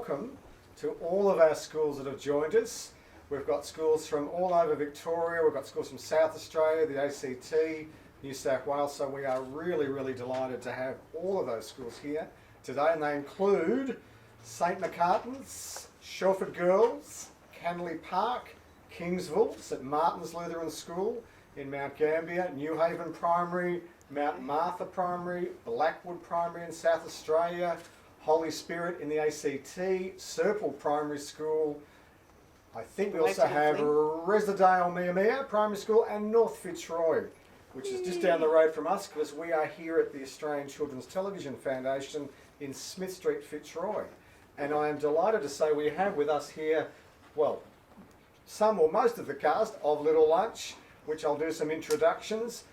welcome to all of our schools that have joined us. We've got schools from all over Victoria, we've got schools from South Australia, the ACT, New South Wales, so we are really, really delighted to have all of those schools here today, and they include St Macartn's, Shelford Girls, Canley Park, Kingsville, St Martin's Lutheran School in Mount Gambier, New Haven Primary, Mount Martha Primary, Blackwood Primary in South Australia, Holy Spirit in the ACT, Serpil Primary School. I think we also have Residale Mia Primary School and North Fitzroy, which is just down the road from us because we are here at the Australian Children's Television Foundation in Smith Street, Fitzroy. And I am delighted to say we have with us here, well, some or most of the cast of Little Lunch, which I'll do some introductions.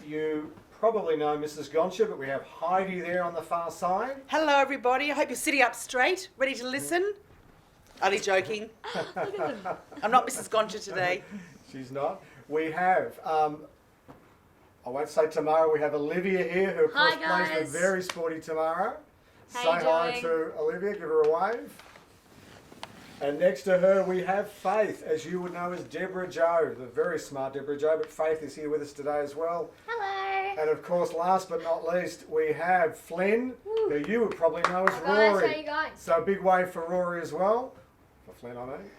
You probably know Mrs. Gonsha, but we have Heidi there on the far side. Hello everybody, I hope you're sitting up straight, ready to listen. Only joking. I'm not Mrs. Gonsha today. She's not. We have, I won't say Tamara, we have Olivia here, who of course plays the very sporty Tamara. Say hi to Olivia, give her a wave. And next to her we have Faith, as you would know as Debra-Jo, the very smart Debra-Jo, but Faith is here with us today as well. Hello. And of course, last but not least, we have Flynn, who you would probably know as Hi guys, Rory. how you going? So big wave for Rory as well. For Flynn, I mean.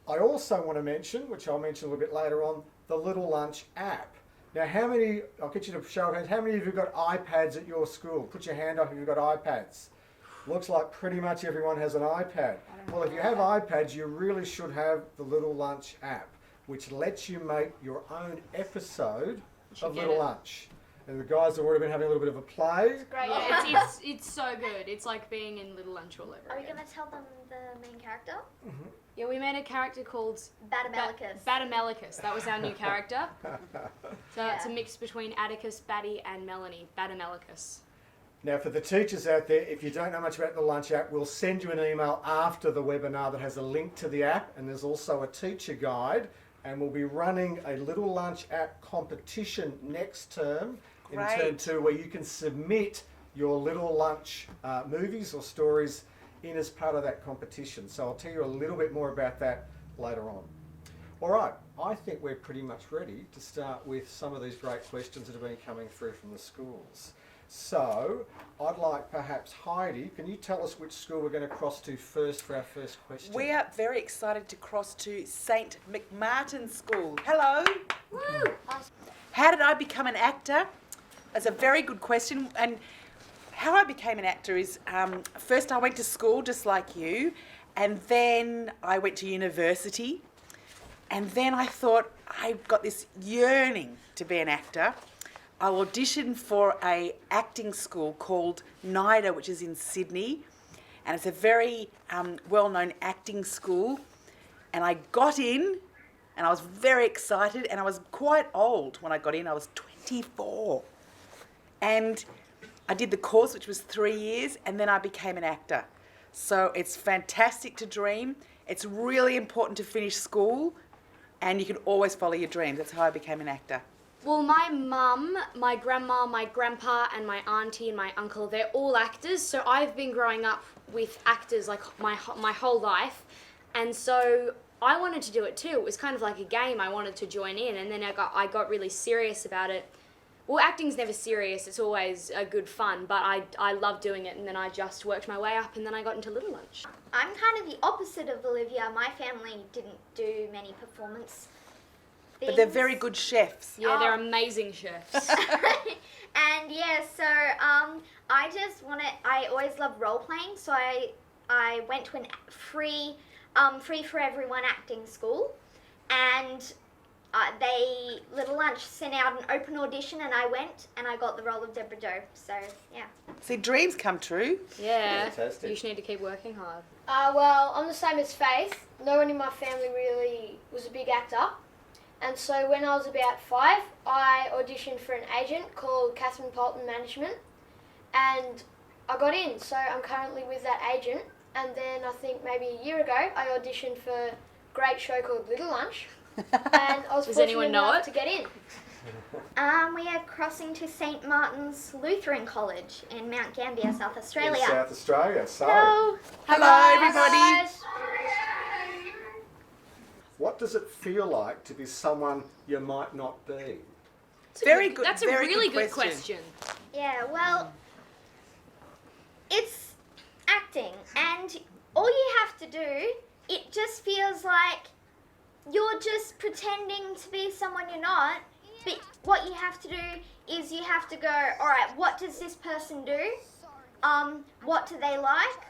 I also want to mention, which I'll mention a little bit later on, the Little Lunch app. Now how many, I'll get you to show hands, how many of you have got iPads at your school? Put your hand up if you've got iPads. Looks like pretty much everyone has an iPad. Well, if you have iPads, you really should have the Little Lunch app, which lets you make your own episode of Little Lunch. And the guys have already been having a little bit of a play. It's great. Yeah, it's so good. It's like being in Little Lunch all over Are we again. going to tell them the main character? Yeah, we made a character called Batamelicus. Batamelicus. That was our new character. So it's a Yeah. mix between Atticus, Batty, and Melanie. Batamelicus. Now, for the teachers out there, if you don't know much about the Lunch app, we'll send you an email after the webinar that has a link to the app, and there's also a teacher guide, and we'll be running a Little Lunch app competition next term in term 2, where you can submit your Little Lunch movies or stories in as part of that competition. So I'll tell you a little bit more about that later on. All right, I think we're pretty much ready to start with some of these great questions that have been coming through from the schools. So, I'd like perhaps Heidi, can you tell us which school we're going to cross to first for our first question? We are very excited to cross to St McMartin School. Hello. Woo! How did I become an actor? That's a very good question. And how I became an actor is, first I went to school just like you, and then I went to university, and then I thought I've got this yearning to be an actor. I auditioned for a acting school called NIDA, which is in Sydney, and it's a very well-known acting school, and I got in, and I was very excited, and I was quite old when I got in. I was 24, and I did the course, which was 3 years, and then I became an actor. So it's fantastic to dream. It's really important to finish school, and you can always follow your dreams. That's how I became an actor. Well, my mum, my grandma, my grandpa, and my auntie and my uncle, they're all actors. So I've been growing up with actors like my whole life. And so I wanted to do it too. It was kind of like a game. I wanted to join in, and then I got really serious about it. Well, acting's never serious. It's always a good fun, but I love doing it, and then I just worked my way up, and then I got into Little Lunch. I'm kind of the opposite of Olivia. My family didn't do many performance things. But they're very good chefs. Yeah, they're amazing chefs. And yeah, so I always loved role playing, so I went to a free for everyone acting school, and Little Lunch sent out an open audition, and I went and I got the role of Debra-Jo. So yeah. See, dreams come true. Yeah, Fantastic. you just need to keep working hard. Well, I'm the same as Faith. No one in my family really was a big actor. And so when I was about 5, I auditioned for an agent called Catherine Polton Management. And I got in, so I'm currently with that agent. And then I think maybe a year ago, I auditioned for a great show called Little Lunch. And I was Does fortunate anyone know enough it? to get in. We are crossing to St. Martin's Lutheran College in Mount Gambier, South Australia. In South Australia. So, Hello. Hello, everybody. Guys, what does it feel like to be someone you might not be? Very good. That's a very really good good question. Yeah, well, it's acting, and all you have to do, it just feels like you're just pretending to be someone you're not. But what you have to do is you have to go, all right, what does this person do? What do they like?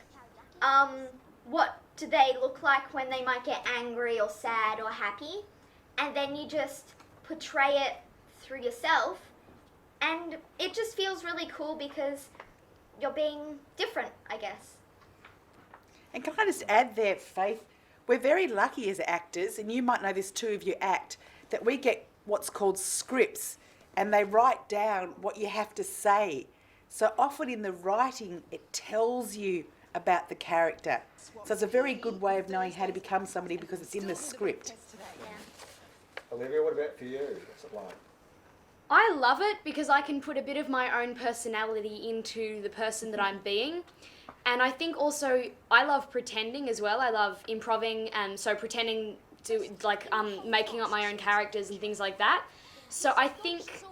What do they look like when they might get angry or sad or happy? And then you just portray it through yourself, and it just feels really cool because you're being different, I guess. And can I just add there, Faith, we're very lucky as actors, and you might know this too if you act, that we get what's called scripts, and they write down what you have to say. So often in the writing, it tells you about the character. So it's a very good way of knowing how to become somebody because it's in the script. Olivia, what about for you? What's it like? I love it because I can put a bit of my own personality into the person that I'm being. And I think also I love pretending as well. I love improving, and so pretending to making up my own characters and things like that. So I think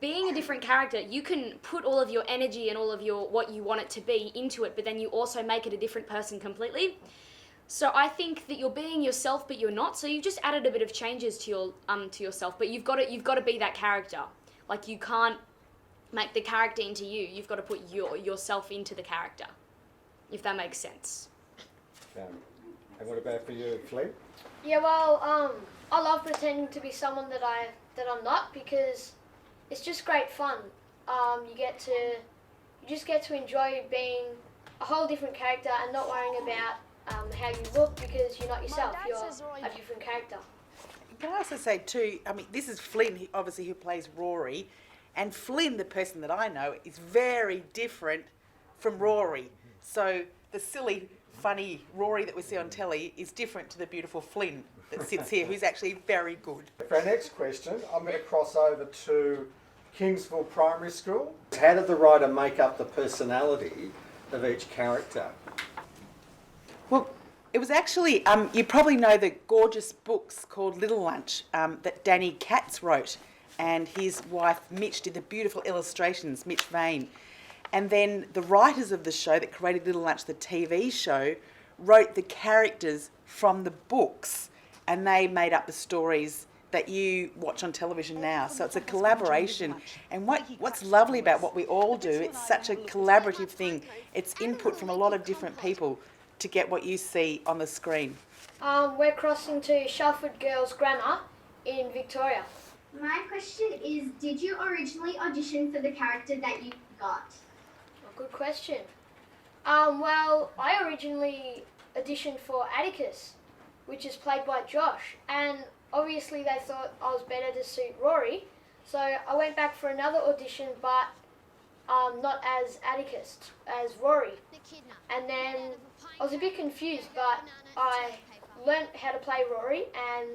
being a different character, you can put all of your energy and all of your what you want it to be into it, but then you also make it a different person completely. So I think that you're being yourself, but you're not. So you've just added a bit of changes to yourself, but you've got to be that character. Like, you can't make the character into you. You've got to put yourself into the character, if that makes sense. And what about for you, Flynn? yeah, well, I love pretending to be someone that I'm not because it's just great fun. You just get to enjoy being a whole different character and not worrying about how you look because you're not yourself. You're a different character. Can I also say too, I mean, this is Flynn, who plays Rory, and Flynn, the person that I know, is very different from Rory. So the silly, funny Rory that we see on telly is different to the beautiful Flynn that sits here, who's actually very good. For our next question, I'm going to cross over to Kingsville Primary School. How did the writer make up the personality of each character? Well, it was actually, you probably know the gorgeous books called Little Lunch that Danny Katz wrote, and his wife Mitch did the beautiful illustrations, Mitch Vane. And then the writers of the show that created Little Lunch, the TV show, wrote the characters from the books, and they made up the stories that you watch on television now. So it's a collaboration. And what's lovely about what we all do, it's such a collaborative thing. It's input from a lot of different people to get what you see on the screen. We're crossing to Shelford Girls Grammar in Victoria. My question is, did you originally audition for the character that you got? Good question. Well, I originally auditioned for Atticus, which is played by Josh, and obviously they thought I was better to suit Rory, so I went back for another audition, but not as Atticus, as Rory. And then I was a bit confused, but I learnt how to play Rory, and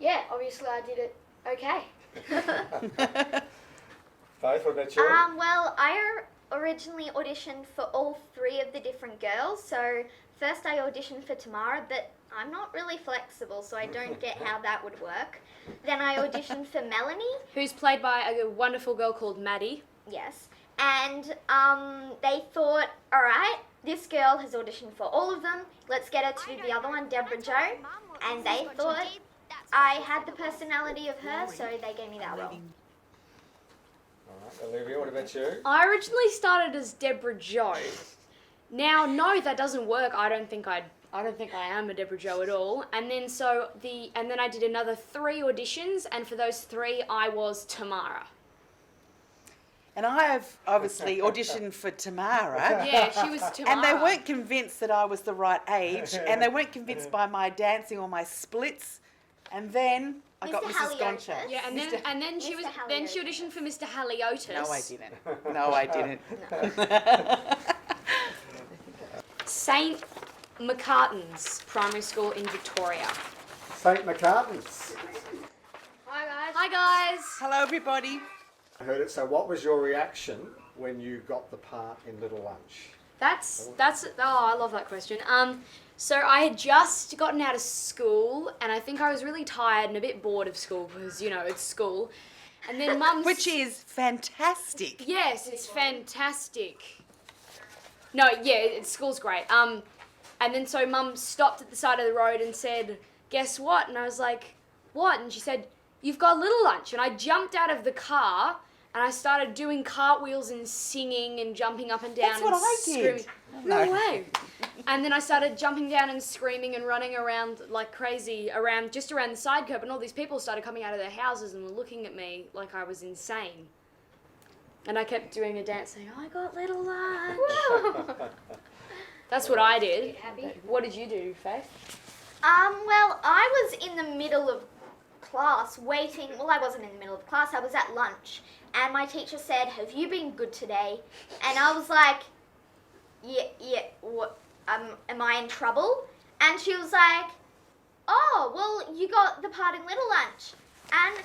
yeah, obviously I did it okay. Faith, what about you? Well, I originally auditioned for all three of the different girls. So first I auditioned for Tamara, but I'm not really flexible, so I don't get how that would work. Then I auditioned for Melanie. Who's played by a wonderful girl called Maddie. Yes. And they thought, all right, this girl has auditioned for all of them. Let's get her to do the other one, Debra-Jo. And they thought I had the personality of her, so they gave me that role. All right, Olivia, what about you? I originally started as Debra-Jo. Now, no, that doesn't work. I don't think I am a Debra-Jo at all. And then I did another 3 auditions, and for those 3 I was Tamara. And I have obviously auditioned for Tamara. Yeah, she was Tamara. And they weren't convinced that I was the right age, and they weren't convinced by my dancing or my splits. And then I got Mr. Mrs. Gonsha. Haliotis. Yeah, and then she auditioned for Mr. Haliotis. No, I didn't. No, I didn't. St. McCartan's Primary School in Victoria. St. McCartan's. Hi guys. Hi Hi guys. Hello, everybody. I heard it. So, what was your reaction when you got the part in Little Lunch? That's I love that question. So I had just gotten out of school and I think I was really tired and a bit bored of school because, you know, it's school. And then Mum Which is fantastic. Yes, it's fantastic. No, yeah, school's great. And then so Mum stopped at the side of the road and said, "Guess what?" And I was like, "What?" And she said, "You've got Little Lunch." And I jumped out of the car and I started doing cartwheels and singing and jumping up and down. That's what and I did. screaming. No way. And then I started jumping down and screaming and running around like crazy around the side curb, and all these people started coming out of their houses and were looking at me like I was insane. And I kept doing a dance saying, "I got Little Lunch." That's what I did. Happy? What did you do, Faith? Well, I was in the middle of class waiting. Well, I wasn't in the middle of class. I was at lunch. And my teacher said, "Have you been good today?" And I was like, yeah, what, am I in trouble? And she was like, "Oh, well, you got the part in Little Lunch." And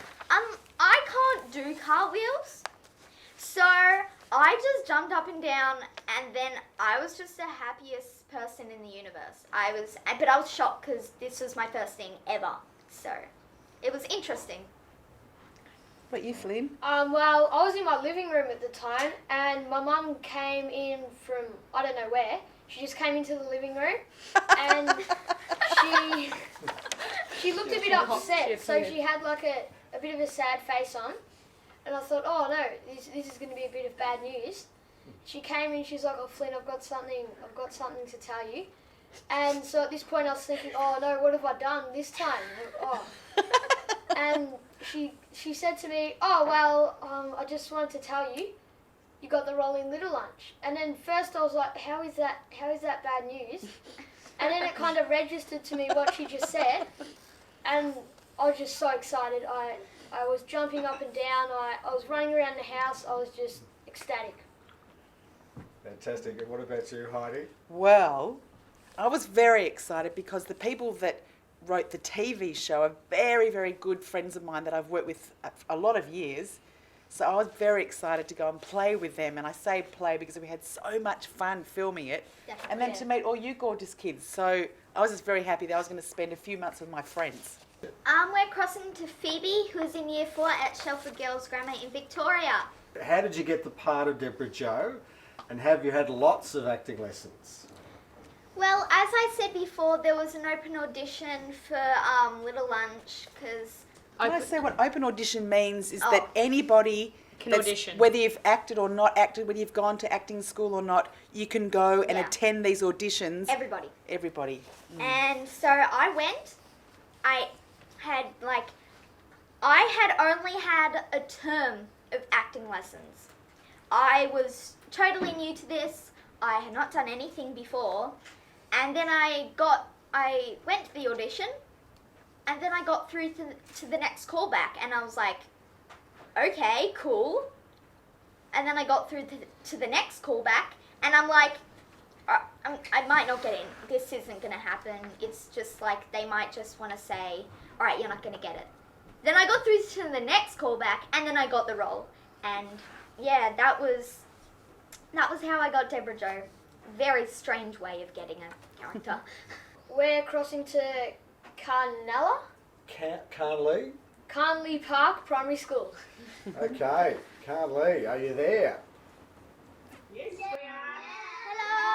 I can't do cartwheels. So I just jumped up and down, and then I was just the happiest person in the universe. But I was shocked because this was my first thing ever. So it was interesting. What you, Flynn? Well, I was in my living room at the time, and my mum came in from I don't know where. She just came into the living room, and she looked a bit upset. So she had like a bit of a sad face on, and I thought, oh no, this is going to be a bit of bad news. She came in, she's like, "Oh Flynn, I've got something to tell you." And so at this point, I was thinking, oh no, what have I done this time? Oh. And she said to me, "Oh well, I just wanted to tell you, you got the role in Little Lunch." And then first I was like, how is that bad news? And then it kind of registered to me what she just said, and I was just so excited. I was jumping up and down. I was running around the house. I was just ecstatic. Fantastic. And what about you, Heidi? Well, I was very excited because the people that wrote the TV show are very, very good friends of mine that I've worked with a lot of years. So I was very excited to go and play with them. And I say play because we had so much fun filming it. Definitely. And then to meet all you gorgeous kids. So I was just very happy that I was going to spend a few months with my friends. We're crossing to Phoebe, who's in Year 4 at Shelford Girls Grammar in Victoria. How did you get the part of Debra-Jo? And have you had lots of acting lessons? Well, as I said before, there was an open audition for Little Lunch because Can I say what open audition means is that anybody Can that's- audition. whether you've acted or not acted, whether you've gone to acting school or not, you can go and Yeah. attend these auditions. everybody. Everybody. And so I went. I had only had a term of acting lessons. I was totally new to this. I had not done anything before. And then I went to the audition, and then I got through to the next callback, and I was like, okay, cool. And then I got through to the next callback, and I'm like, I might not get in. This isn't going to happen. It's just like they might just want to say, all right, you're not going to get it. Then I got through to the next callback, and then I got the role. And yeah, that was how I got Debra-Jo. Very strange way of getting a character. We're crossing to Carnella, Carnley Park Primary School. Okay, Carly, are you there?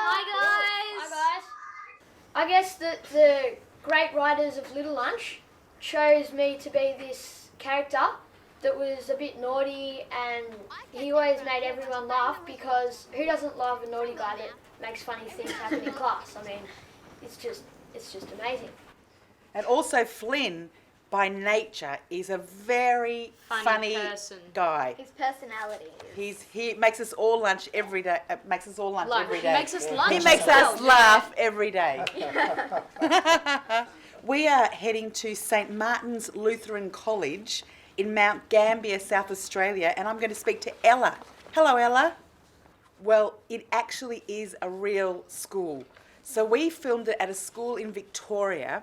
Hi guys. I guess the great writers of Little Lunch chose me to be this character that was a bit naughty, and he always made everyone laugh because who doesn't love a naughty guy that makes funny things happen in class? I mean, it's just amazing. And also Flynn, by nature, is a very funny person. guy. His personality is... He makes us all lunch every day. Makes us all lunch every day. He makes us lunch. He makes as well. us laugh every day. We are heading to St Martin's Lutheran College in Mount Gambier, South Australia, and I'm going to speak to Ella. Hello, Ella. Well, it actually is a real school. So we filmed it at a school in Victoria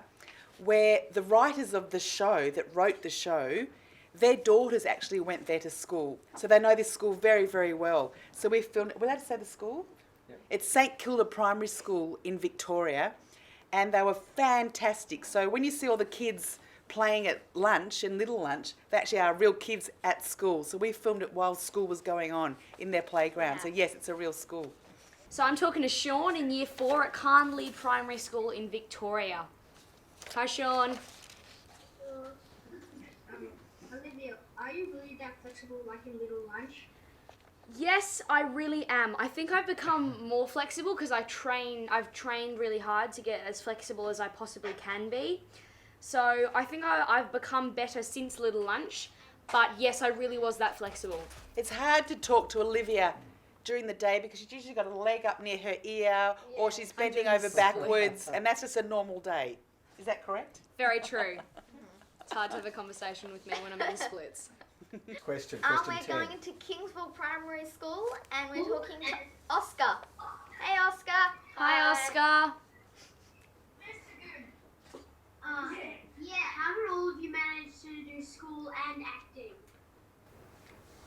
where the writers of the show that wrote the show, their daughters actually went there to school. So they know this school very, very well. So we filmed, we're allowed to say the school? Yep. It's St Kilda Primary School in Victoria, and they were fantastic. So when you see all the kids playing at lunch and little lunch, they actually are real kids at school. So we filmed it while school was going on in their playground. So yes, it's a real school. So I'm talking to Sean in Year 4 at Carnley Primary School in Victoria. Hi, Sean. Olivia, are you really that flexible like in Little Lunch? Yes, I really am. I think I've become more flexible because I've trained really hard to get as flexible as I possibly can be. So I think I've become better since Little Lunch, but yes, I really was that flexible. It's hard to talk to Olivia during the day because she's usually got a leg up near her ear or she's bending over backwards, and that's just a normal day. Is that correct? Very true. It's hard to have a conversation with me when I'm in splits. Question We're 10. going into Kingsville Primary School and we're talking to Oscar. Hey, Oscar. Hi, Oscar. Yeah, how did all of you manage to do school and acting?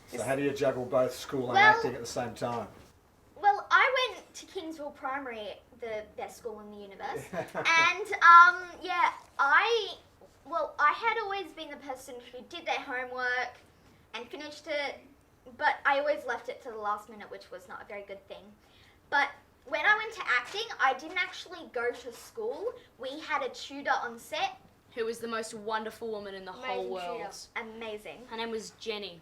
So how do you juggle both school and Well- acting at the same time? Well, I went to Kingsville Primary, the best school in the universe. And, I had always been the person who did their homework and finished it, but I always left it to the last minute, which was not a very good thing. But when I went to acting, I didn't actually go to school. We had a tutor on set. Who was the most wonderful woman in the whole Amazing world. tutor. Amazing. Her name was Jenny.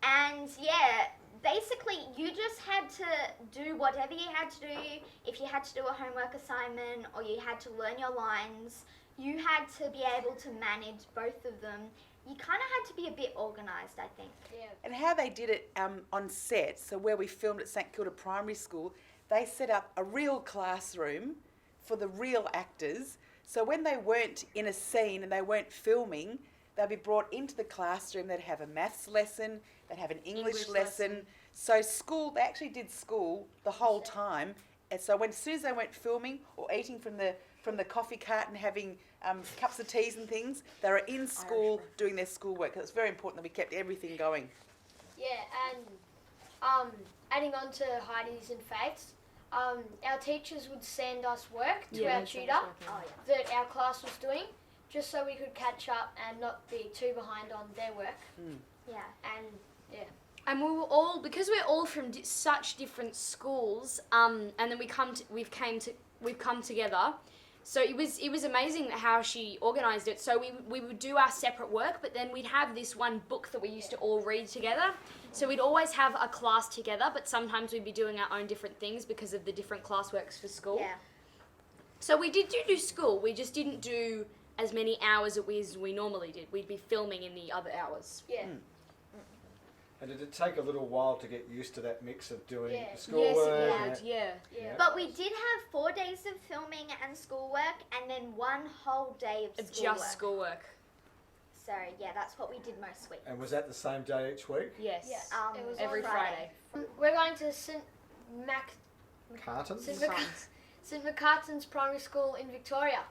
And yeah, basically you just had to do whatever you had to do. If you had to do a homework assignment or you had to learn your lines, you had to be able to manage both of them. You kind of had to be a bit organised, I think. Yeah. And how they did it on set, so where we filmed at St Kilda Primary School, they set up a real classroom for the real actors. So when they weren't in a scene and they weren't filming, they'd be brought into the classroom. They'd have a maths lesson, they'd have an English lesson. So school, they actually did school the whole time. And so as soon as they weren't filming or eating from the coffee cart and having cups of teas and things, they were in school doing their schoolwork. It's very important that we kept everything going. Yeah, and adding on to Heidi's and Faith's, our teachers would send us work to our tutor that our class was doing, just so we could catch up and not be too behind on their work. Yeah. And yeah. And we were all, because we're all from such different schools, and then we've come together. So it was amazing how she organised it. So we would do our separate work, but then we'd have this one book that we used to all read together. So we'd always have a class together, but sometimes we'd be doing our own different things because of the different classworks for school. Yeah. So we did do school. We just didn't do as many hours as we normally did. We'd be filming in the other hours. Yeah. And did it take a little while to get used to that mix of doing Yeah. schoolwork? Yes, it did. Yeah. Yeah. But we did have 4 days of filming and schoolwork and then 1 whole day of schoolwork. Just schoolwork. So yeah, that's what we did most weeks. And was that the same day each week? Yes. Yeah. It was Every on Friday. We're going to Cartons? St McCartan's Primary School in Victoria.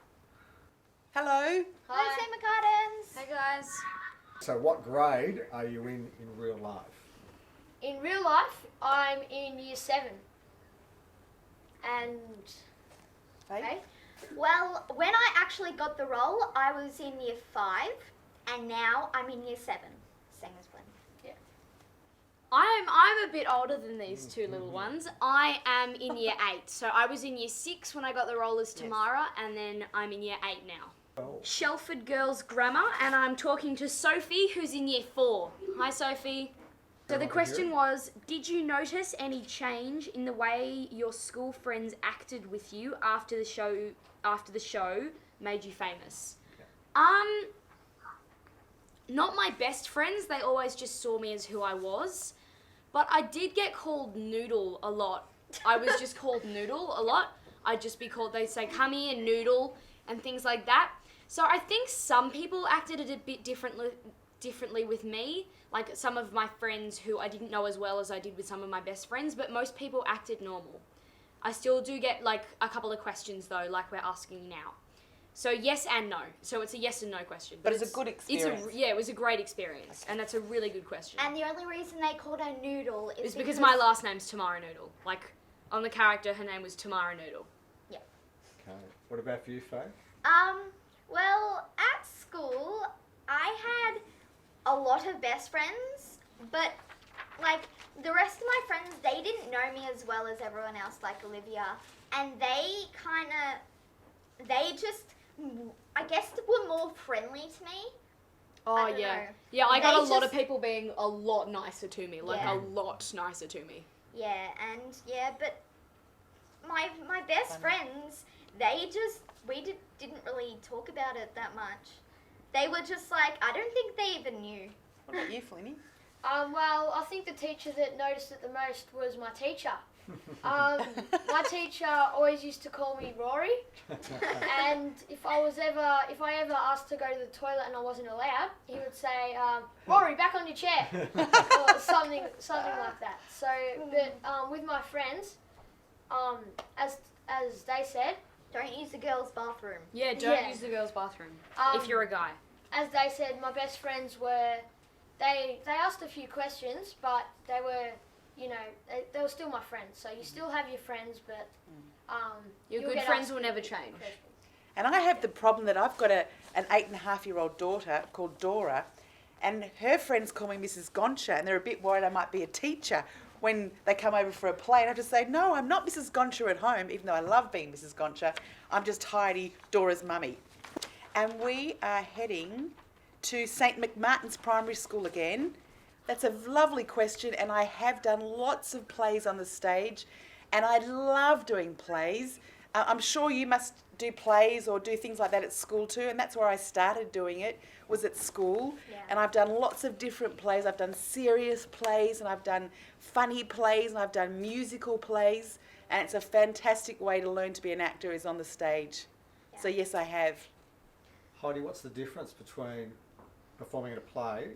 Hello. Hi, St. McCartans. Hey guys. So what grade are you in real life? In real life, I'm in Year 7. And Hey. Well, when I actually got the role, I was in Year 5, and now I'm in Year 7. Same as Flynn. I'm a bit older than these two little ones. I am in Year 8. So I was in Year 6 when I got the role as Tamara, and then I'm in Year 8 now. Oh. Shelford Girls Grammar, and I'm talking to Sophie, who's in Year 4. Hi, Sophie. So the question was, did you notice any change in the way your school friends acted with you after the show made you famous? Not my best friends. They always just saw me as who I was. But I did get called Noodle a lot. I was just called Noodle a lot. I'd just be called, they'd say, come here, Noodle, and things like that. So I think some people acted a bit differently with me. Like some of my friends who I didn't know as well as I did with some of my best friends, but most people acted normal. I still do get like a couple of questions though, like we're asking now. So yes and no. So it's a yes and no question. But it's a good experience. It was a great experience, and that's a really good question. And the only reason they called her Noodle is It's because my last name's Tamara Noodle. Like, on the character, her name was Tamara Noodle. Okay. What about for you, Faye? Well, at school, I had a lot of best friends, but like the rest of my friends, they didn't know me as well as everyone else, like Olivia, and they just, I guess, were more friendly to me. Oh, I don't yeah. know. Yeah, I got They a lot of just- people being a lot nicer to me. Like, Yeah. a lot nicer to me. Yeah, and yeah, but my best friends, didn't really talk about it that much. They were just like, I don't think they even knew. What about you, Flinny? Well, I think the teacher that noticed it the most was my teacher. My teacher always used to call me Rory, and if I ever asked to go to the toilet and I wasn't allowed, he would say, "Rory, back on your chair," or something like that. So, but with my friends, as they said, Don't use the girls' bathroom. Yeah, don't Yeah. use the girls' bathroom Um, if you're a guy. as they said, my best friends were. They asked a few questions, but they were, they were still my friends. So you still have your friends, but Your you'll good get friends asked will a never few change. questions. And I have the problem that I've got an 8.5-year-old daughter called Dora, and her friends call me Mrs. Gonsha, and they're a bit worried I might be a teacher when they come over for a play. And I have to say, no, I'm not Mrs. Gonsha at home, even though I love being Mrs. Gonsha. I'm just Heidi, Dora's mummy. And we are heading to St. McMartin's Primary School again. That's a lovely question, and I have done lots of plays on the stage, and I love doing plays. I'm sure you must do plays or do things like that at school too, and that's where I started doing it, was at school. Yeah. And I've done lots of different plays. I've done serious plays, and I've done funny plays, and I've done musical plays, and it's a fantastic way to learn to be an actor is on the stage. So yes, I have. Heidi, what's the difference between performing in a play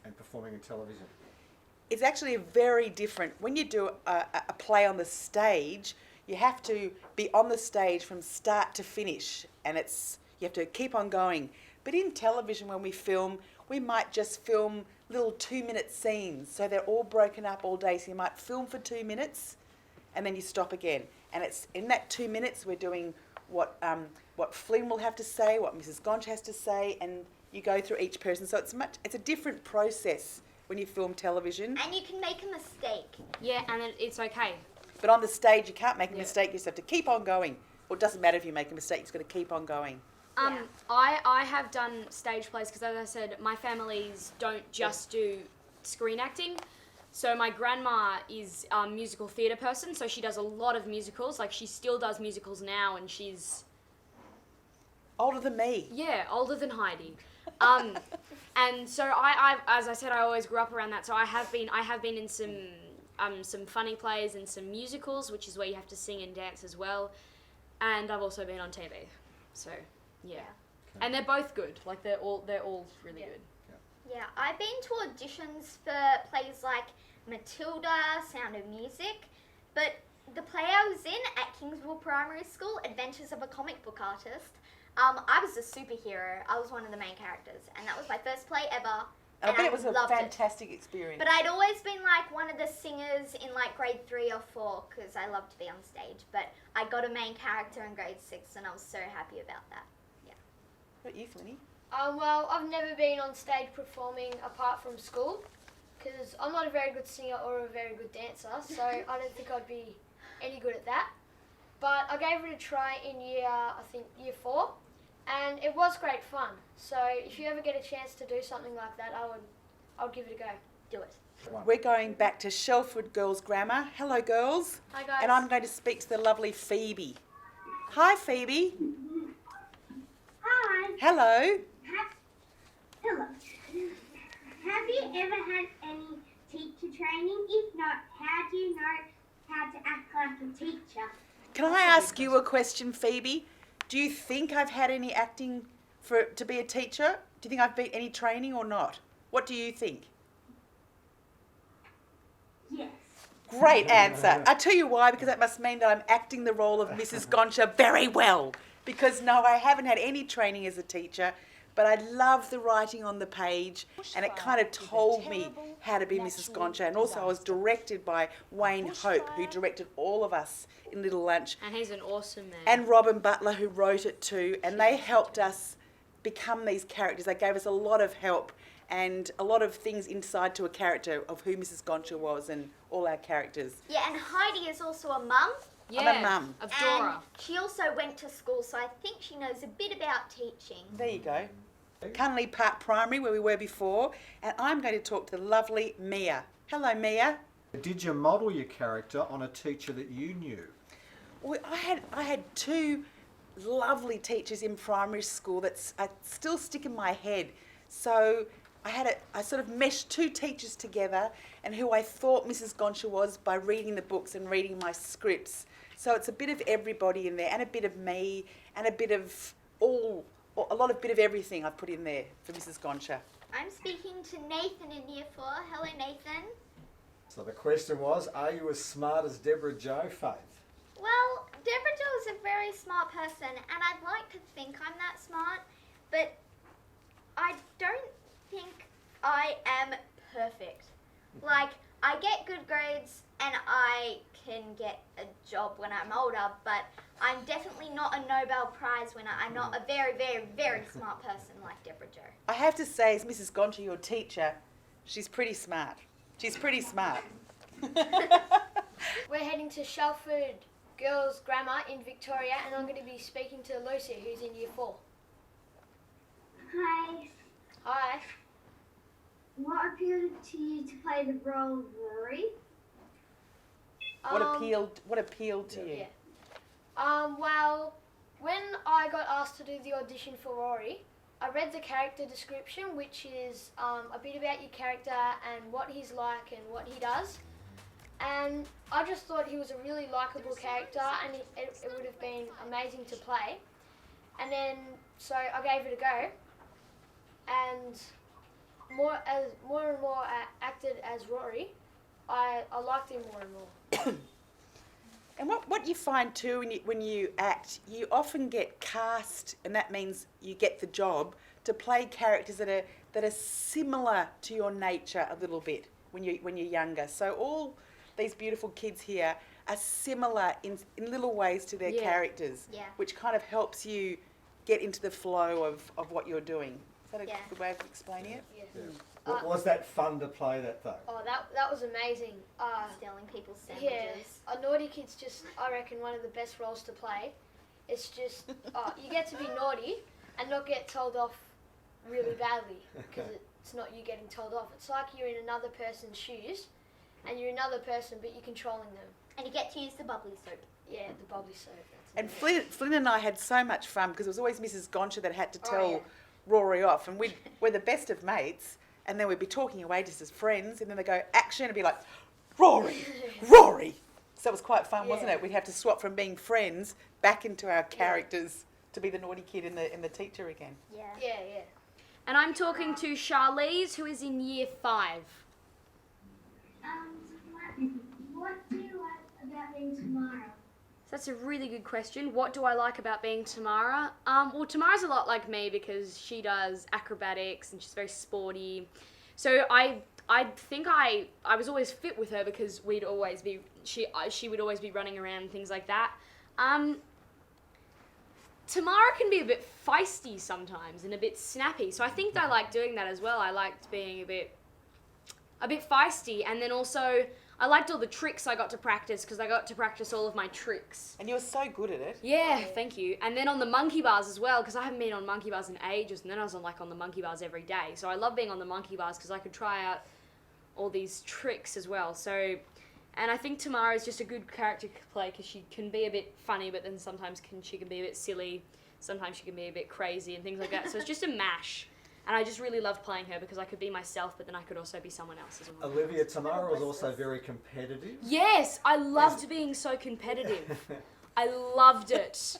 and performing in television? It's actually very different. When you do a play on the stage, you have to be on the stage from start to finish, and you have to keep on going. But in television, when we film, we might just film little 2-minute scenes, so they're all broken up all day. So you might film for 2 minutes, and then you stop again. And it's in that 2 minutes we're doing what Flynn will have to say, what Mrs. Gonsha has to say, and you go through each person. So it's a different process when you film television. And you can make a mistake. Yeah, and it's okay. But on the stage, you can't make a Yeah. mistake. You just have to keep on going. Well, it doesn't matter if you make a mistake. You've just got to keep on going. Yeah. I have done stage plays because, as I said, my families don't just do screen acting. So my grandma is a musical theatre person, so she does a lot of musicals. Like, she still does musicals now, and she's, Older than me. yeah, older than Heidi. And so I, as I said, I always grew up around that. So I have been in some funny plays and some musicals, which is where you have to sing and dance as well. And I've also been on TV. So yeah, and they're both good. Like they're all really good. Yeah, I've been to auditions for plays like Matilda, Sound of Music, but the play I was in at Kingsville Primary School, Adventures of a Comic Book Artist, I was a superhero. I was one of the main characters, and that was my first play ever. And I bet it was a loved it. fantastic experience. But I'd always been like one of the singers in like grade 3 or 4 because I loved to be on stage. But I got a main character in grade 6, and I was so happy about that. What about you, Flinny? Well, I've never been on stage performing apart from school because I'm not a very good singer or a very good dancer, so I don't think I'd be any good at that. But I gave it a try in year 4, and it was great fun. So if you ever get a chance to do something like that, I would give it a go. Do it. We're going back to Shelford Girls Grammar. Hello, girls. Hi guys. And I'm going to speak to the lovely Phoebe. Hi, Phoebe. Hi. Hello. Hello. Have you ever had any teacher training? If not, how do you know how to act like a teacher? Can I ask you a question, Phoebe? Do you think I've had any acting to be a teacher? Do you think I've been any training or not? What do you think? Yes. Great answer. I tell you why, because that must mean that I'm acting the role of Mrs. Gonsha very well. because no, I haven't had any training as a teacher, but I love the writing on the page, and it kind of told me how to be Mrs. Gonsha. And also I was directed by Wayne Hope, who directed all of us in Little Lunch, And he's an awesome man. and Robin Butler, who wrote it too, and they helped us become these characters. They gave us a lot of help and a lot of things inside to a character of who Mrs. Gonsha was and all our characters. Yeah, and Heidi is also a mum. yeah, I'm a mum. of And Dora. she also went to school, so I think she knows a bit about teaching. There you go. Cunley Park Primary, where we were before, and I'm going to talk to the lovely Mia. Hello, Mia. Did you model your character on a teacher that you knew? Well, I had two lovely teachers in primary school that still stick in my head. So I sort of meshed two teachers together, and who I thought Mrs. Gonsha was by reading the books and reading my scripts. So it's a bit of everybody in there, and a bit of me, and a bit of a bit of everything I put in there for Mrs. Gonsha. I'm speaking to Nathan in Year 4. Hello, Nathan. So the question was, are you as smart as Debra-Jo, Faith? Well, Debra-Jo is a very smart person, and I'd like to think I'm that smart, but I don't think I am perfect. Like, I get good grades and I can get a job when I'm older, but I'm definitely not a Nobel Prize winner. I'm not a very, very, very smart person like Debra-Jo. I have to say, as Mrs. Gonsha, your teacher, she's pretty smart. She's pretty smart. We're heading to Shelford Girls Grammar in Victoria, and I'm going to be speaking to Lucy, who's in Year 4. Hi. Hi. What appealed to you to play the role of Rory? What appealed to you? Yeah. Well, when I got asked to do the audition for Rory, I read the character description, which is a bit about your character and what he's like and what he does. And I just thought he was a really likeable character, and it would have been amazing to play. And then, so I gave it a go, and more and more I acted as Rory, I liked him more and more. And what you find too when you act, you often get cast, and that means you get the job to play characters that are similar to your nature a little bit when you're younger. So all these beautiful kids here are similar in little ways to their characters, which kind of helps you get into the flow of what you're doing. Is that a good way of explaining it? Yeah. Was that fun to play that though? Oh, that was amazing. Stealing people's Yeah, sandwiches. a naughty kid's just, I reckon, one of the best roles to play. It's just, you get to be naughty and not get told off really badly, because it's not you getting told off. It's like you're in another person's shoes, and you're another person, but you're controlling them. And you get to use the bubbly soap. Yeah, the bubbly soap. And Flynn and I had so much fun because it was always Mrs. Gonsha that had to tell Rory off, and we're the best of mates, and then we'd be talking away just as friends, and then they go action and be like, Rory, Rory. So it was quite fun, wasn't it? We'd have to swap from being friends back into our characters to be the naughty kid and the teacher again. Yeah. Yeah. And I'm talking to Charlize, who is in Year 5. What do you like about being Tamara? That's a really good question. What do I like about being Tamara? Well, Tamara's a lot like me because she does acrobatics and she's very sporty. So I think I was always fit with her because she would always be running around and things like that. Tamara can be a bit feisty sometimes and a bit snappy. So I think I like doing that as well. I liked being a bit feisty, and then also I liked all the tricks I got to practice because I got to practice all of my tricks. And you're so good at it. Yeah, thank you. And then on the monkey bars as well, because I haven't been on monkey bars in ages, and then I was on the monkey bars every day. So I love being on the monkey bars because I could try out all these tricks as well. So, and I think Tamara is just a good character to play because she can be a bit funny, but then sometimes she can be a bit silly. Sometimes she can be a bit crazy and things like that. So it's just a mash. And I just really loved playing her because I could be myself, but then I could also be someone else as well. Olivia, Tamara was also very competitive. Yes, I loved being so competitive. I loved it.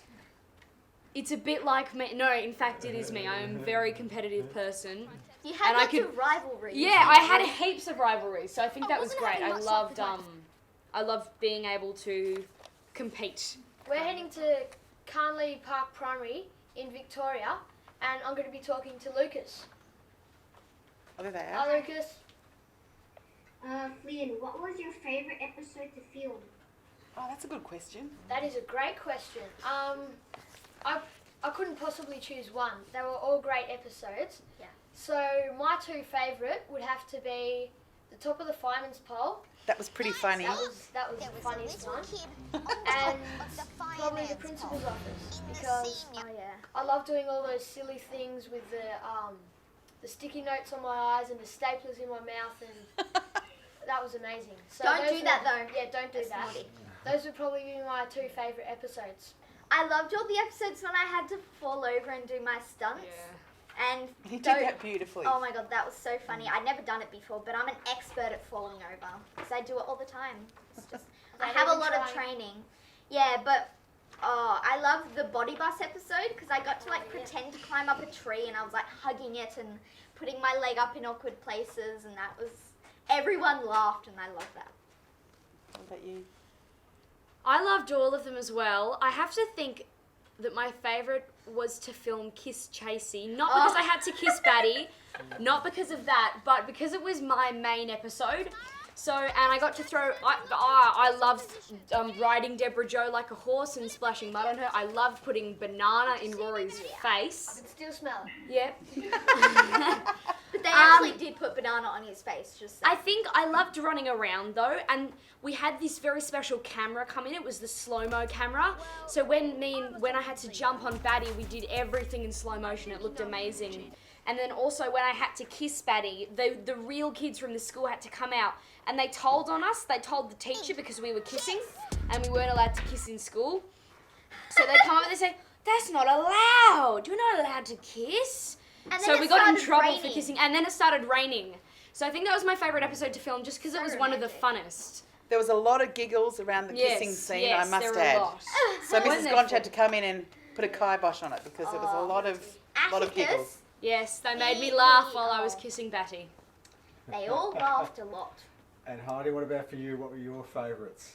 It's a bit like me. No, in fact, it is me. I'm a very competitive person. You had lots of rivalries. Yeah, I had heaps of rivalries, so I think that was wasn't great. having I much loved luck with I loved being able to compete. We're heading to Carnley Park Primary in Victoria, and I'm going to be talking to Lucas. Oh, there they are. Hi, Lucas. Flynn, what was your favourite episode to film? Oh, that's a good question. That is a great question. I couldn't possibly choose one. They were all great episodes. Yeah. So my two favourite would have to be the top of the fireman's pole. That was pretty funny. That was the funniest one. And probably the principal's office, because Oh yeah. I love doing all those silly things with the sticky notes on my eyes and the staplers in my mouth, and that was amazing. So Don't those do that were- though. Yeah, don't do That's that. naughty. Those would probably be my two favourite episodes. I loved all the episodes when I had to fall over and do my stunts. And You did don't- that beautifully. Oh my god, that was so funny. I'd never done it before, but I'm an expert at falling over because I do it all the time. It's just I Not have a even lot of trying. training. Yeah, but I loved the body bus episode because I got to like pretend to climb up a tree and I was like hugging it and putting my leg up in awkward places, and that was everyone laughed and I loved that. What about you? I loved all of them as well. I have to think that my favourite was to film Kiss Chasey. Not because I had to kiss Batty, not because of that, but because it was my main episode. So, and I got to throw, I loved riding Debra-Jo like a horse and splashing mud on her. I loved putting banana in Rory's I face. can still smell it. Yep. But they actually did put banana on his face. Just I think I loved running around though, and we had this very special camera come in. It was the slow-mo camera. So when I had to jump on Batty, we did everything in slow motion. It looked amazing. And then also when I had to kiss Batty, the real kids from the school had to come out, and they told on us. They told the teacher because we were kissing, and we weren't allowed to kiss in school. So they come up and they say, "That's not allowed. You're not allowed to kiss." And then So it we got in started trouble for raining. kissing, and then it started raining. So I think that was my favourite episode to film, just because it was one of the funnest. There was a lot of giggles around the kissing scene, yes, I must there were add. a lot. So Wasn't Mrs. there Gonsha for- had to come in and put a kibosh on it because there was a lot of Atticus, giggles. Yes, they made me laugh while I was kissing Batty. they all laughed a lot. And Heidi, what about for you? What were your favourites?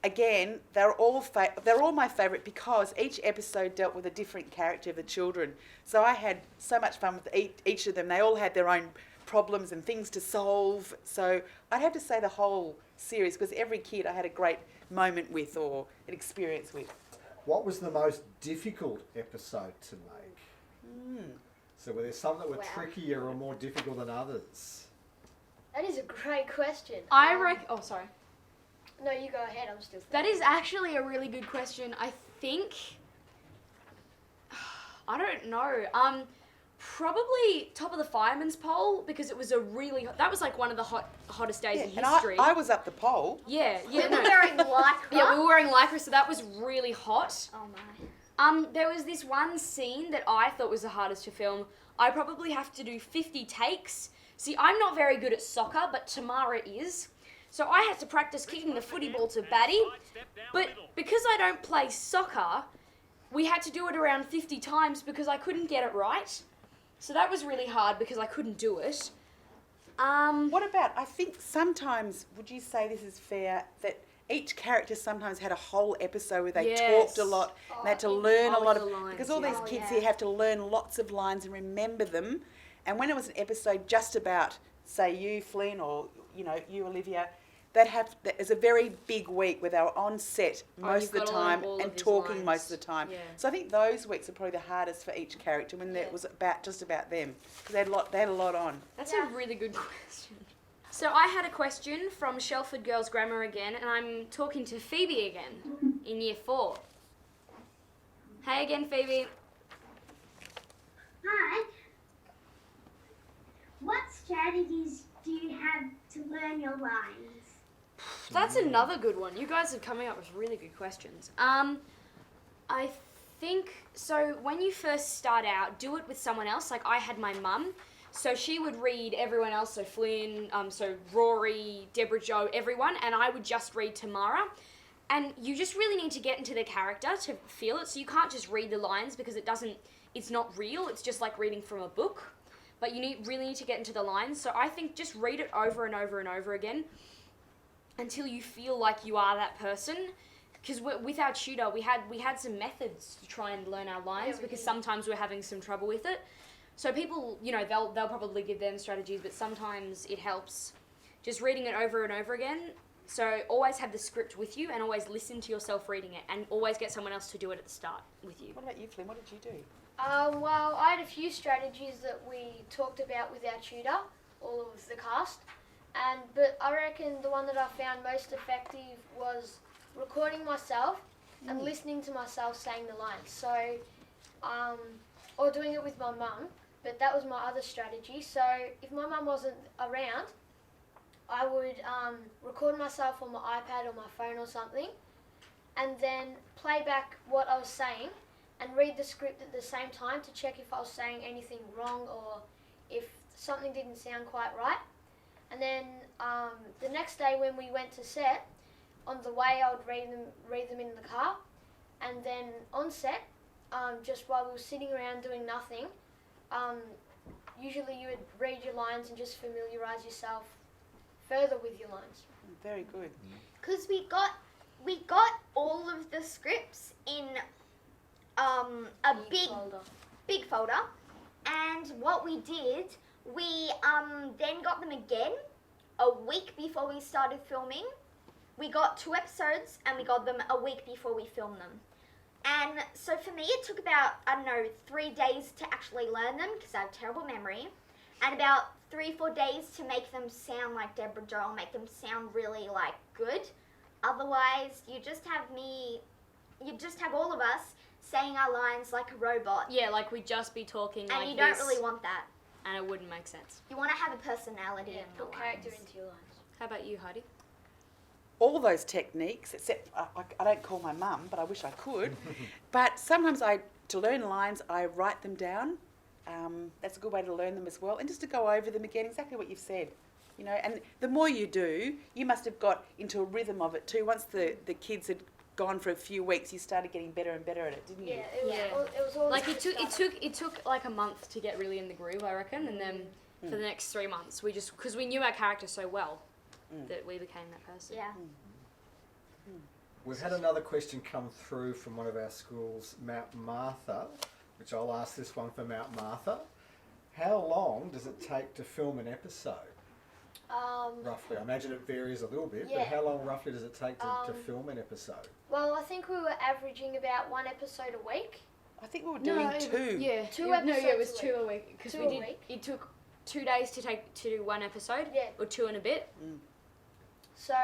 Again, they're all my favourite because each episode dealt with a different character of the children. So I had so much fun with each of them. They all had their own problems and things to solve. So I'd have to say the whole series, because every kid I had a great moment with or an experience with. What was the most difficult episode to make? So were there some that were trickier or more difficult than others? That is a great question. I reckon. Oh, sorry. No, you go ahead. I'm still thinking. That is actually a really good question. I think. I don't know. Probably top of the fireman's pole, because it was that was like one of the hottest days in And history. I was up the pole. yeah, We yeah, were no. wearing lycra. Yeah, we were wearing lycra, so that was really hot. Oh my. There was this one scene that I thought was the hardest to film. I probably have to do 50 takes. See, I'm not very good at soccer, but Tamara is. So I had to practice kicking the footy ball to Batty. But because I don't play soccer, we had to do it around 50 times because I couldn't get it right. So that was really hard because I couldn't do it. What about, I think sometimes, would you say this is fair, that each character sometimes had a whole episode where they Yes. talked a lot and they had to learn a lot the of, lines, because all yeah. these Oh, kids yeah. here have to learn lots of lines and remember them. And when it was an episode just about, say, you, Flynn, or, you, Olivia, it's a very big week where they were on set most you've of the got to learn time all and of his talking lines. most of the time. Yeah. So I think those weeks are probably the hardest for each character when it was just about them, because they had a lot on. That's a really good question. So I had a question from Shelford Girls Grammar again, and I'm talking to Phoebe again in Year 4. Hey again, Phoebe. Hi. What strategies do you have to learn your lines? That's another good one. You guys are coming up with really good questions. I think, so when you first start out, do it with someone else. Like I had my mum, so she would read everyone else, so Flynn, so Rory, Debra-Jo, everyone, and I would just read Tamara. And you just really need to get into the character to feel it, so you can't just read the lines because it's not real, it's just like reading from a book. But you really need to get into the lines, so I think just read it over and over and over again until you feel like you are that person. because with our tutor, we had some methods to try and learn our lines, because sometimes we're having some trouble with it. So people, you know, they'll probably give them strategies, but sometimes it helps just reading it over and over again. So always have the script with you, and always listen to yourself reading it, and always get someone else to do it at the start with you. What about you, Flynn? What did you do? Well, I had a few strategies that we talked about with our tutor, all of the cast, but I reckon the one that I found most effective was recording myself and listening to myself saying the lines. So, or doing it with my mum, but that was my other strategy. So if my mum wasn't around, I would record myself on my iPad or my phone or something, and then play back what I was saying and read the script at the same time to check if I was saying anything wrong or if something didn't sound quite right. And then the next day when we went to set, on the way I would read them in the car, and then on set, just while we were sitting around doing nothing, usually you would read your lines and just familiarise yourself further with your lines. Very good. Because we got all of the scripts in a big folder, and what we did, we then got them again a week before we started filming. We got 2 episodes and we got them a week before we filmed them. And so for me it took about, 3 days to actually learn them, because I have terrible memory, and about 3-4 days to make them sound like Debra-Jo, make them sound really like good. Otherwise you just have all of us saying our lines like a robot. Yeah, like we'd just be talking like this. And you don't really want that. And it wouldn't make sense. You want to have a personality in the put character lines. into your lines. How about you, Heidi? All those techniques, except I don't call my mum, but I wish I could. But sometimes to learn lines, I write them down. That's a good way to learn them as well, and just to go over them again, exactly what you've said. You know, and the more you do, you must have got into a rhythm of it too. Once the kids had gone for a few weeks, you started getting better and better at it, didn't you? Yeah, it was all Like it took like a month to get really in the groove, I reckon, and then for the next 3 months, we just, because we knew our character so well, that we became that person. Yeah. We've had another question come through from one of our schools, Mount Martha, which I'll ask this one for Mount Martha. How long does it take to film an episode? Roughly, I imagine it varies a little bit, but Yeah. how long roughly does it take to film an episode? Well, I think we were averaging about 1 episode a week. I think we were doing 2. Yeah, 2 No, yeah, it episodes was a 2 a week, because 2 we a did. week. It took 2 days to do 1 episode, Yeah. or 2 and a bit. So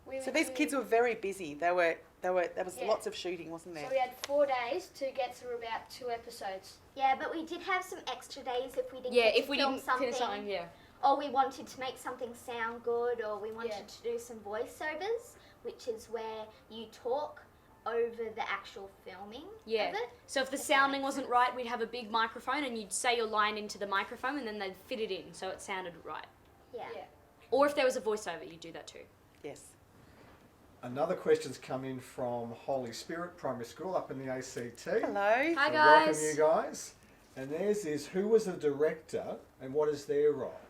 we So would these do- kids were very busy. There was Yeah. lots of shooting, wasn't there? So we had 4 days to get through about 2 episodes. Yeah, but we did have some extra days if we didn't Yeah, get to if we film didn't something, finish something, yeah. or we wanted to make something sound good, or we wanted Yeah. to do some voiceovers, which is where you talk over the actual filming Yeah. of it. So if the If that sounding makes wasn't right, we'd have a big microphone and you'd say your line into the microphone and then they'd fit it in so it sounded right. Yeah. Yeah. Or if there was a voiceover, you'd do that too. Yes. Another question's come in from Holy Spirit Primary School up in the ACT. Hello. Hi So guys. welcome you guys. And theirs is, who was the director and what is their role?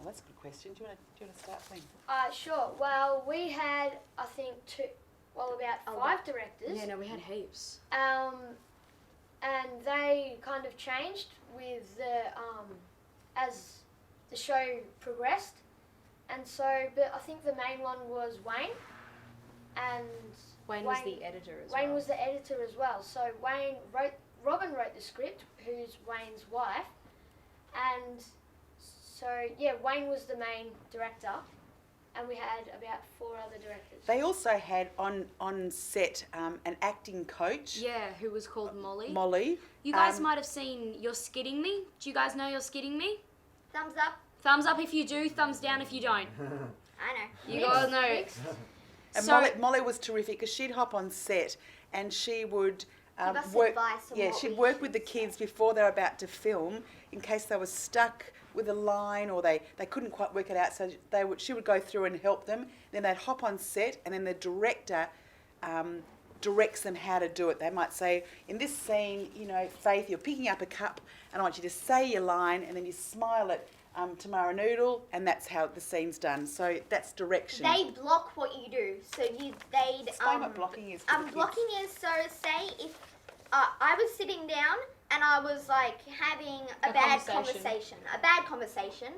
Oh, that's a good question. Do you want to start, Flynn? Sure. Well, we had, I think, about 5 directors. Yeah, no, we had heaps. And they kind of changed with as the show progressed. And so, but I think the main one was Wayne. And Wayne was the editor as well. Wayne was the editor as well. So Robin wrote the script, who's Wayne's wife. And so, yeah, Wayne was the main director. And we had about 4 other directors. They also had on set an acting coach, Yeah, who was called Molly. Molly. You guys might have seen You're Skidding Me. Do you guys know You're Skidding Me? Thumbs up. Thumbs up if you do, thumbs down if you don't. I know. You guys know. And So- Molly was terrific because she'd hop on set and she would Give us work. advice on Yeah, what she'd we work should with the say. kids before they were about to film in case they were stuck with a line or they couldn't quite work it out. So she would go through and help them. Then they'd hop on set and then the director directs them how to do it. They might say, in this scene, Faith, you're picking up a cup and I want you to say your line and then you smile at Tamara Noodle, and that's how the scene's done. So that's direction. They block what you do. So they'd Explain what blocking is. For the kids. blocking is, so say if I was sitting down and I was like having a bad conversation,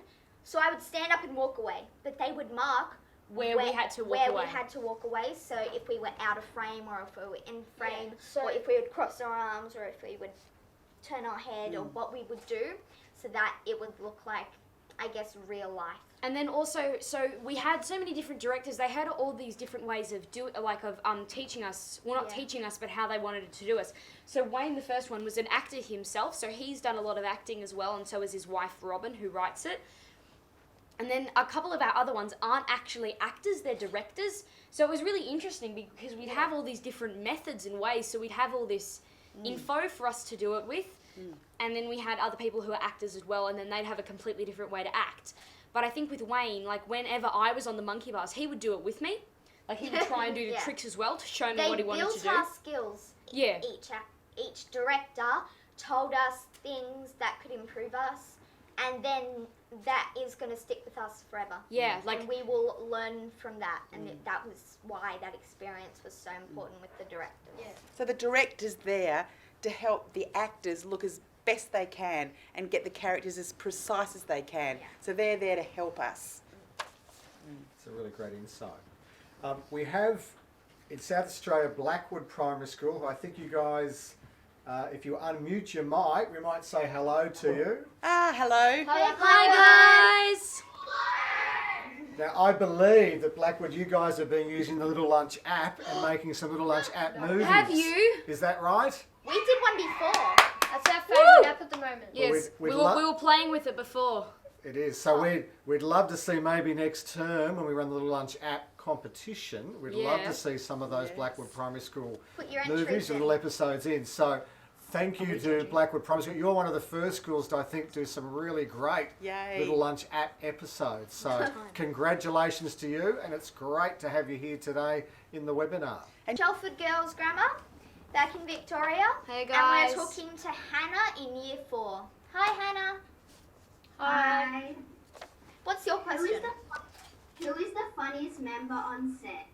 so I would stand up and walk away, but they would mark where we had to walk away. So if we were out of frame, or if we were in frame, so or if we would cross our arms, or if we would turn our head, or what we would do, so that it would look like, I guess, real life. And then also, so we had so many different directors. They had all these different ways of teaching us. Well, not teaching us, but how they wanted to do us. So Wayne, the first one, was an actor himself. So he's done a lot of acting as well, and so is his wife Robin, who writes it. And then a couple of our other ones aren't actually actors; they're directors. So it was really interesting because we'd have all these different methods and ways. So we'd have all this info for us to do it with. And then we had other people who are actors as well, and then they'd have a completely different way to act. But I think with Wayne, like whenever I was on the monkey bars, he would do it with me. Like he would try and do the tricks as well to show me what he wanted to do. They built our skills. Yeah. Each director told us things that could improve us, and then that is going to stick with us forever. Yeah, and we will learn from that, and that was why that experience was so important with the directors. Yeah. So the director's there to help the actors look as best they can and get the characters as precise as they can. Yeah. So they're there to help us. It's a really great insight. We have in South Australia Blackwood Primary School, who I think you guys, if you unmute your mic, we might say hello to you. Hello. Hi guys. Now, I believe that Blackwood, you guys have been using the Little Lunch app and making some Little Lunch app movies. Have you? Is that right? We did one before. That's our favourite app at the moment. Yes, we'd we were playing with it before. It is. So we'd love to see maybe next term when we run the Little Lunch app competition, we'd love to see some of those Blackwood Primary School movies and little episodes in. So thank you to Blackwood Primary School. You're one of the first schools to, I think, do some really great Little Lunch app episodes. So congratulations to you, and it's great to have you here today in the webinar. And Shelford Girls Grammar, back in Victoria. Hey guys. And we're talking to Hannah in Year 4. Hi Hannah. Hi. What's your question? Who is the funniest member on set?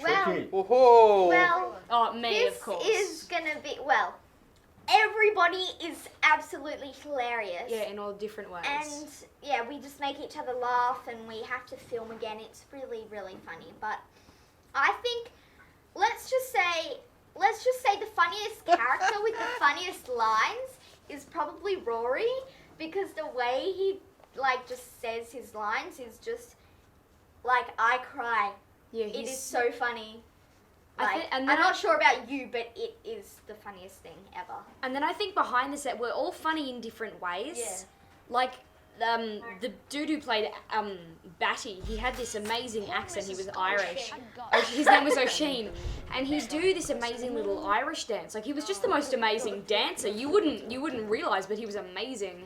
Tricky. Well, me, this of course. is gonna be, everybody is absolutely hilarious. Yeah, in all different ways. And yeah, we just make each other laugh, and we have to film again. It's really, really funny. But I think let's just say the funniest character with the funniest lines is probably Rory, because the way he just says his lines is just I cry. Yeah, it is so funny. I'm not sure about you, but it is the funniest thing ever. And then I think behind the set, we're all funny in different ways. Yeah. Like, the dude who played Batty, he had this amazing accent. He was Irish. His name was O'Sheen. And he'd do this amazing little Irish dance. Like, he was just the most amazing dancer. You wouldn't realise, but he was amazing.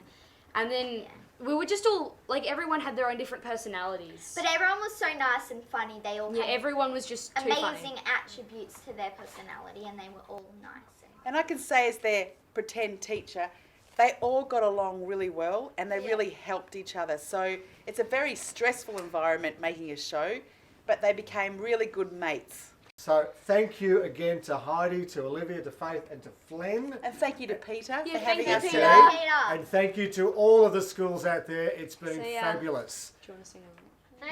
And then we were just all, everyone had their own different personalities. But everyone was so nice and funny. They all had everyone was just too funny. amazing attributes to their personality, and they were all nice. And I can say, as their pretend teacher, they all got along really well, and they really helped each other. So it's a very stressful environment making a show, but they became really good mates. So thank you again to Heidi, to Olivia, to Faith, and to Flynn. And thank you to Peter for thank having you, us Peter. today. And thank you to all of the schools out there. It's been fabulous. Do you want to sing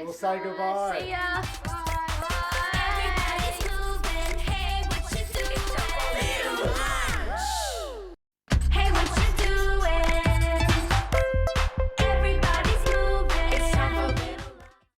We'll say goodbye. See ya. Bye.